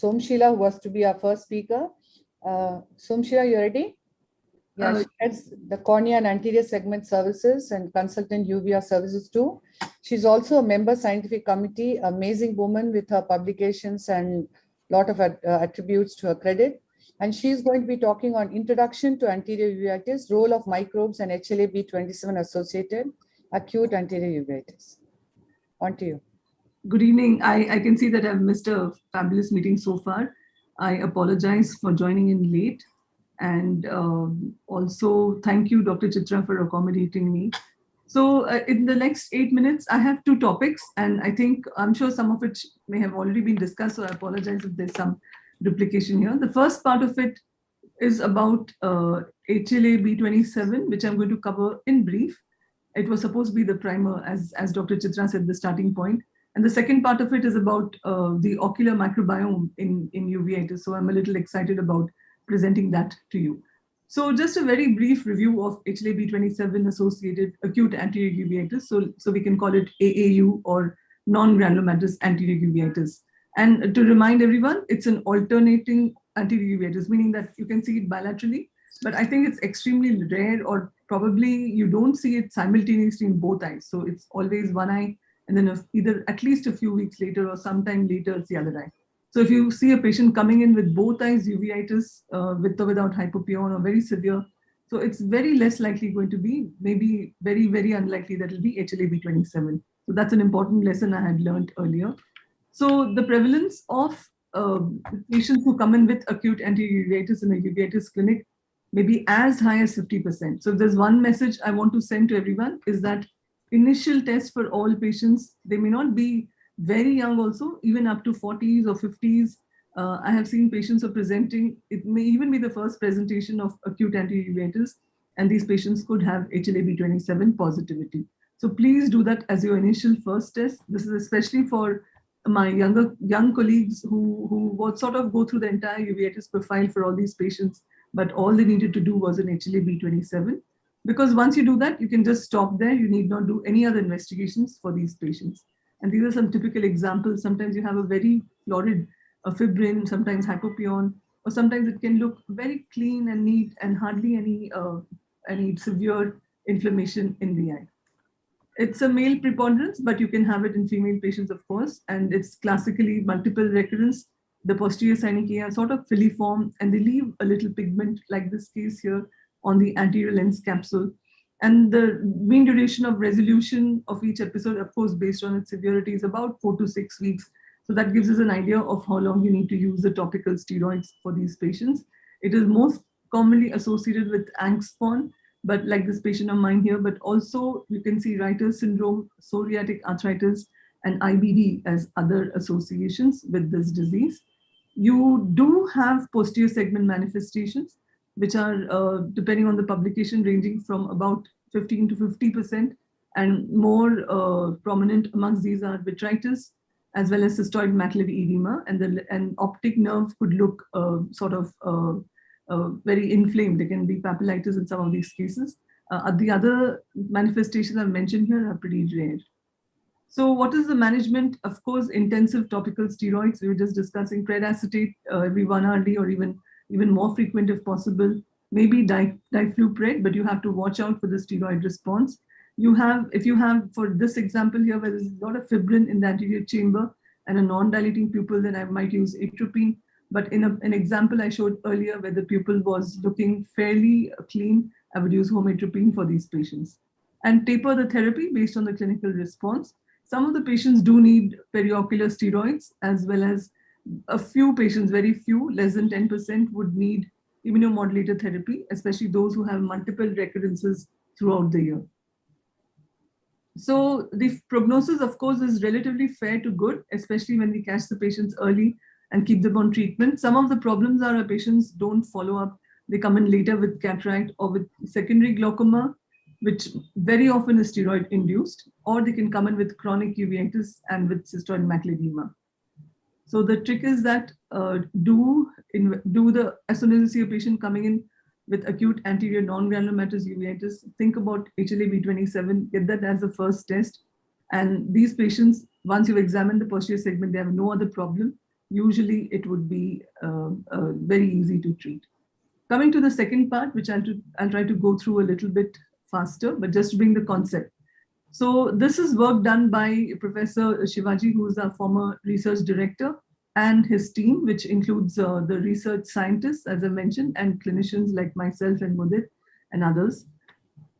Somshila, who was to be our first speaker. Somshila, you ready? Yeah, she heads the cornea and anterior segment services and consultant UVR services too. She's also a member scientific committee, amazing woman with her publications and lot of attributes to her credit. And she's going to be talking on introduction to anterior uveitis, role of microbes and HLA-B27 associated acute anterior uveitis. On to you. Good evening. I can see that I've missed a fabulous meeting so far. I apologize for joining in late. And also thank you, Dr. Chitra, for accommodating me. So in the next 8 minutes, I have two topics, and I'm sure some of it may have already been discussed, so I apologize if there's some duplication here. The first part of it is about HLA-B27, which I'm going to cover in brief. It was supposed to be the primer, as Dr. Chitra said, the starting point. And the second part of it is about the ocular microbiome in uveitis. So I'm a little excited about presenting that to you. So just a very brief review of HLA-B27 associated acute anterior uveitis. So we can call it AAU or non-granulomatous anterior uveitis. And to remind everyone, it's an alternating anterior uveitis, meaning that you can see it bilaterally, but I think it's extremely rare, or probably you don't see it simultaneously in both eyes. So it's always one eye, and then either at least a few weeks later or sometime later it's the other eye. So if you see a patient coming in with both eyes uveitis, with or without hypopyon or very severe, so it's very less likely going to be, maybe very, very unlikely that it'll be HLA-B27. So that's an important lesson I had learned earlier. So the prevalence of patients who come in with acute anterior uveitis in a uveitis clinic may be as high as 50%. So if there's one message I want to send to everyone is that initial tests for all patients, they may not be very young also, even up to 40s or 50s. I have seen patients who are presenting, it may even be the first presentation of acute anterior uveitis, and these patients could have HLA-B27 positivity. So please do that as your initial first test. This is especially for my young colleagues who would sort of go through the entire uveitis profile for all these patients, but all they needed to do was an HLA-B27. Because once you do that, you can just stop there. You need not do any other investigations for these patients. And these are some typical examples. Sometimes you have a very florid fibrin, sometimes hypopyon, or sometimes it can look very clean and neat and hardly any severe inflammation in the eye. It's a male preponderance, but you can have it in female patients, of course, and it's classically multiple recurrence. The posterior synechiae are sort of filiform, and they leave a little pigment, like this case here, on the anterior lens capsule. And the mean duration of resolution of each episode, of course, based on its severity, is about 4 to 6 weeks. So that gives us an idea of how long you need to use the topical steroids for these patients. It is most commonly associated with angstpon, but like this patient of mine here, but also you can see Reiter's syndrome, psoriatic arthritis, and IBD as other associations with this disease. You do have posterior segment manifestations, which are, depending on the publication, ranging from about 15 to 50%, and more prominent amongst these are vitritis, as well as cystoid macular edema, and optic nerve could look very inflamed. There can be papillitis in some of these cases. The other manifestations I've mentioned here are pretty rare. So what is the management? Of course, intensive topical steroids. We were just discussing predacetate every 1 hour or even more frequent if possible. Maybe diflupred, but you have to watch out for the steroid response. If you have, for this example here, where there's a lot of fibrin in the anterior chamber and a non-dilating pupil, then I might use atropine. But in an example I showed earlier where the pupil was looking fairly clean, I would use homatropine for these patients. And taper the therapy based on the clinical response. Some of the patients do need periocular steroids, as well as a few patients, very few, less than 10%, would need immunomodulator therapy, especially those who have multiple recurrences throughout the year. So the prognosis, of course, is relatively fair to good, especially when we catch the patients early and keep them on treatment. Some of the problems are our patients don't follow up. They come in later with cataract or with secondary glaucoma, which very often is steroid induced, or they can come in with chronic uveitis and with cystoid macular edema. So the trick is that as soon as you see a patient coming in with acute anterior non-granulomatous uveitis, think about HLA-B27, get that as the first test. And these patients, once you've examined the posterior segment, they have no other problem. usually it would be very easy to treat. Coming to the second part, which I'll try to go through a little bit faster, but just to bring the concept. So this is work done by Professor Shivaji, who is our former research director, and his team, which includes the research scientists, as I mentioned, and clinicians like myself and Mudit and others.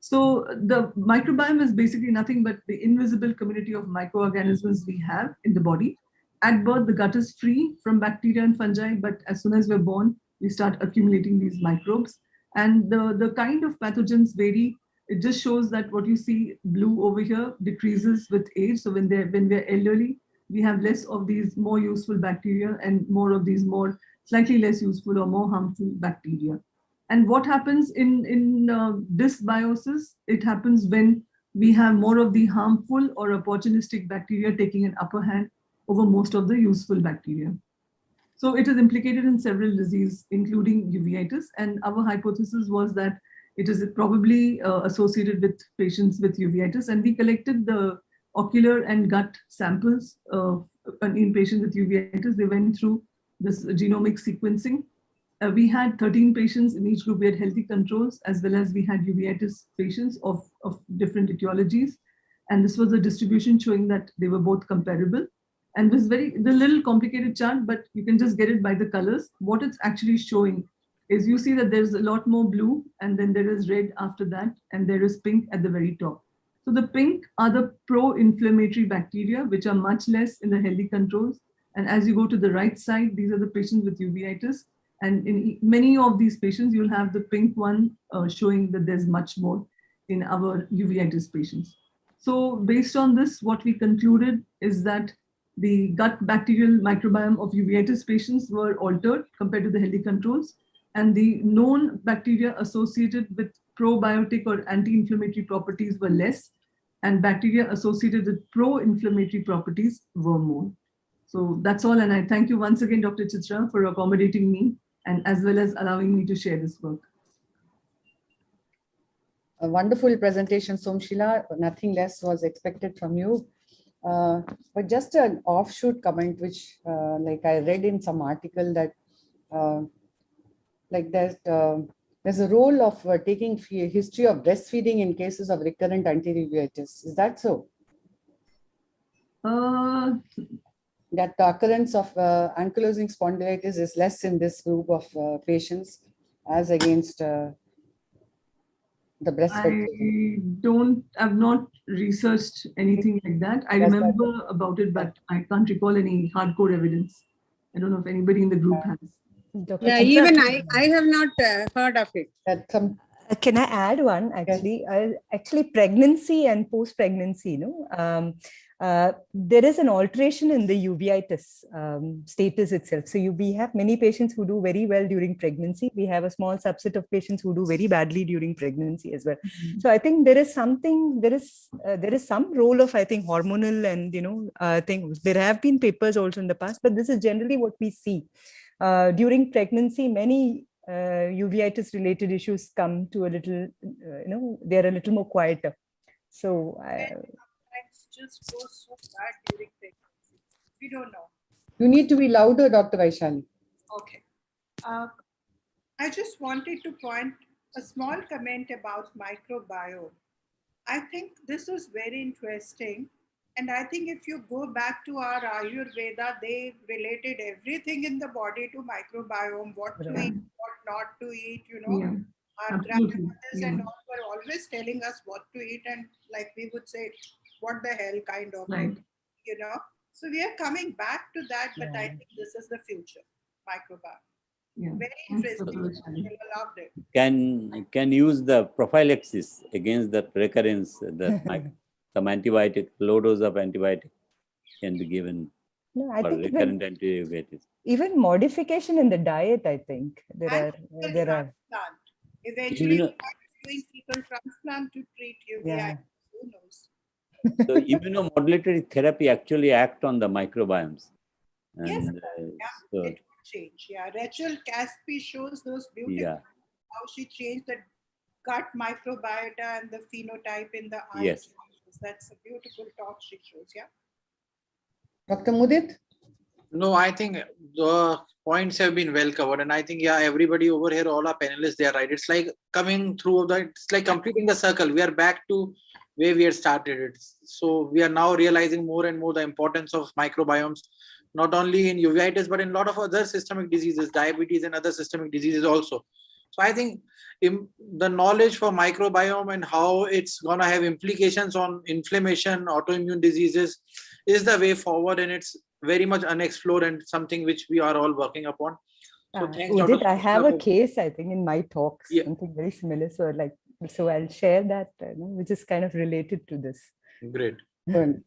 So the microbiome is basically nothing but the invisible community of microorganisms we have in the body. At birth, the gut is free from bacteria and fungi, but as soon as we're born, we start accumulating these microbes. And the kind of pathogens vary. It just shows that what you see blue over here decreases with age. So when we're elderly, we have less of these more useful bacteria and more of these more slightly less useful or more harmful bacteria. And what happens in dysbiosis? It happens when we have more of the harmful or opportunistic bacteria taking an upper hand over most of the useful bacteria. So it is implicated in several diseases, including uveitis. And our hypothesis was that it is probably associated with patients with uveitis. And we collected the ocular and gut samples in patients with uveitis. They went through this genomic sequencing. We had 13 patients in each group. We had healthy controls, as well as we had uveitis patients of different etiologies. And this was a distribution showing that they were both comparable. And this the little complicated chart, but you can just get it by the colors. What it's actually showing is you see that there's a lot more blue, and then there is red after that, and there is pink at the very top. So the pink are the pro-inflammatory bacteria, which are much less in the healthy controls. And as you go to the right side, these are the patients with uveitis. And in many of these patients, you'll have the pink one showing that there's much more in our uveitis patients. So based on this, what we concluded is that the gut bacterial microbiome of uveitis patients were altered compared to the healthy controls, and the known bacteria associated with probiotic or anti-inflammatory properties were less, and bacteria associated with pro-inflammatory properties were more. So that's all, and I thank you once again, Dr. Chitra, for accommodating me and as well as allowing me to share this work. A wonderful presentation, Somshila. Nothing less was expected from you. But just an offshoot comment, which like I read in some article that like there's a role of taking history of breastfeeding in cases of recurrent anterior uveitis. Is that so? That the occurrence of ankylosing spondylitis is less in this group of patients as against the breastfeeding. I've not researched anything like that. I remember about it, but I can't recall any hardcore evidence. I don't know if anybody in the group has. Yeah, even I have not heard of it. Can I add one? Actually, actually, pregnancy and post-pregnancy, there is an alteration in the uveitis status itself. So we have many patients who do very well during pregnancy. We have a small subset of patients who do very badly during pregnancy as well. Mm-hmm. So I think there is something. There is some role of, I think, hormonal and things. There have been papers also in the past, but this is generally what we see during pregnancy. Many uveitis related issues come to a little, they're a little more quieter. So just goes so bad during pregnancy. We don't know. You need to be louder, Dr. Vaishali. Okay. I just wanted to point a small comment about microbiome. I think this is very interesting. And I think if you go back to our Ayurveda, they related everything in the body to microbiome, what to eat, what not to eat, Yeah, our grandmothers and all were always telling us what to eat, and like we would say, what the hell kind of, right. So we are coming back to that, but I think this is the future, microbiome. Yeah. Very interesting. I loved it. Can use the prophylaxis against the recurrence, some antibiotic, low dose of antibiotic can be given for recurrent anterior uveitis. Even modification in the diet, I think there are. Eventually, we are doing fecal transplant to treat uveitis. Yeah. Who knows? So immunomodulatory therapy actually act on the microbiomes. And, yes, so, it will change. Yeah, Rachel Caspi shows those beautiful how she changed the gut microbiota and the phenotype in the eye. Yes. That's a beautiful talk she shows. Yeah. Dr. Mudit? No, I think the points have been well covered, and I think everybody over here, all our panelists, they are right. It's like coming through it's like completing the circle. We are back to where we had started it. So we are now realizing more and more the importance of microbiomes, not only in uveitis but in a lot of other systemic diseases, diabetes and other systemic diseases also. So I think the knowledge for microbiome and how it's gonna have implications on inflammation, autoimmune diseases, is the way forward, and it's very much unexplored and something which we are all working upon. So thanks, Dr. Udit, I have a Soumshila, case, I think, in my talks, Yeah. something very similar. So I'll share that, which is kind of related to this. Great. Good.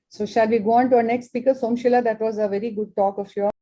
So shall we go on to our next speaker, Somshila? That was a very good talk of yours.